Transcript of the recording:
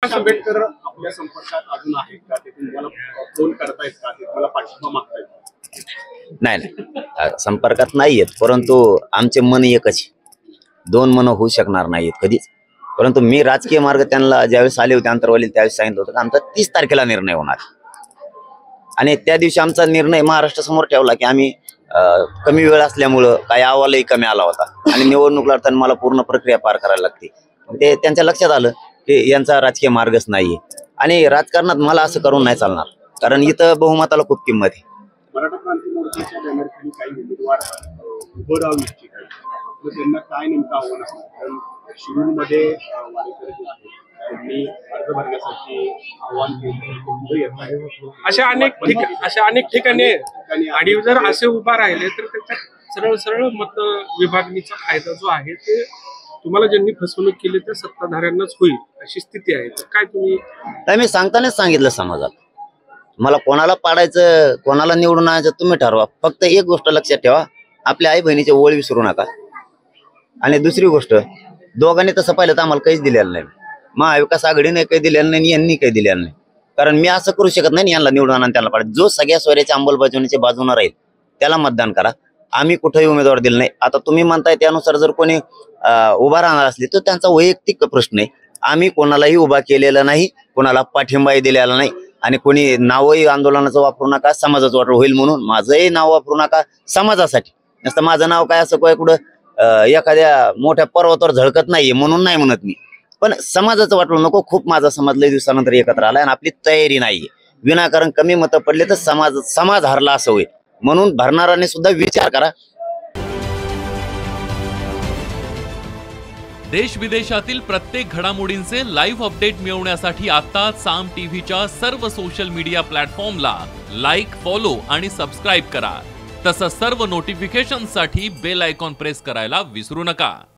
आंबेडकर आपल्या संपर्कात अजून आहेत का? ते तुम्हाला फोन करतायत का? ते तुम्हाला पाठिंबा मागतायत? नाही संपर्कात नाहीयेत, परंतु आमचे मन एकच आहे. दोन मन होऊ शकणार नाहीत कधीच. परंतु मी राजकीय मार्ग त्यांना ज्यावेळेस आले होते अंतरवाली त्यावेळेस सांगितलं होतं की आमचा 30 तारखेला निर्णय होणार आणि त्या दिवशी आमचा निर्णय महाराष्ट्रासमोर ठेवला की आम्ही कमी वेळ असल्यामुळं काही अहवालही कमी आला होता आणि निवडणूक लढताना मला पूर्ण प्रक्रिया पार करायला लागते. ते त्यांच्या लक्षात आलं की यांचा राजकीय मार्गच नाहीये आणि राजकारणात मला असं करून नाही चालणार, कारण इथं बहुमताला खूप किंमत आहे. मराठा क्रांती मोर्चाच्या बॅनरखाली काही उमेदवार उभं राहू इच्छित आहेत, तर त्यांना काय नेमकं आव्हान असणार? कारण शिरूरमध्ये वारेकर जे आहेत त्यांनी अर्ज भरण्यासाठी आव्हान केलं. अशा अनेक ठिकाणी आणि जर असे उभा राहिले तर त्याच्यात सरळ सरळ मत विभागणीचा फायदा जो आहे ते तुम्हाला ज्यांनी फसवणूक केली त्या सत्ताधाऱ्यांनाच होईल अशी स्थिती आहे. तर काय तुम्ही मी सांगतानाच सांगितलं समाजात, मला कोणाला पाडायचं कोणाला निवडून आणायचं तुम्ही ठरवा. फक्त एक गोष्ट लक्षात ठेवा, आपल्या आई बहिणीचे ओळ विसरू नका. आणि दुसरी गोष्ट, दोघांनी तसं पाहिलं तर आम्हाला काहीच दिलेलं नाही. महाविकास आघाडीने काही दिलेलं नाही, यांनी काही दिलेलं नाही. कारण मी असं करू शकत नाही यांना निवडून आणा त्याला पाडायचं. जो सगळ्या स्वराच्या अंमलबजावणीच्या बाजूने राहील त्याला मतदान करा. आम्ही कुठेही उमेदवार दिला नाही. आता तुम्ही म्हणताय त्यानुसार जर कोणी उभा राहणार असले तर त्यांचा वैयक्तिक प्रश्न आहे. आम्ही कोणालाही उभा केलेला नाही, कोणाला पाठिंबाही दिलेला नाही आणि कोणी नावही आंदोलनाचं वापरू नका, समाजाचं वाटलं होईल म्हणून माझंही नाव वापरू नका समाजासाठी. नसतं माझं नाव काय असं काय कुठं एखाद्या मोठ्या पर्वतावर झळकत नाहीये म्हणून नाही म्हणत मी, पण समाजाचं वाटलं नको. खूप माझा समाज लय दिवसानंतर एकत्र आलाय आणि आपली तयारी नाहीये. विनाकारण कमी मतं पडले तर समाज हरला असं होईल, म्हणून भरणाऱ्याने सुद्धा विचार करा. देश विदेशातील प्रत्येक घडामोडींचे लाईव्ह अपडेट मिळवण्यासाठी आता साम टीव्हीच्या सर्व सोशल मीडिया प्लॅटफॉर्मला लाईक, फॉलो आणि सबस्क्राईब करा. तसंच सर्व नोटिफिकेशनसाठी बेल आयकॉन प्रेस करायला विसरू नका.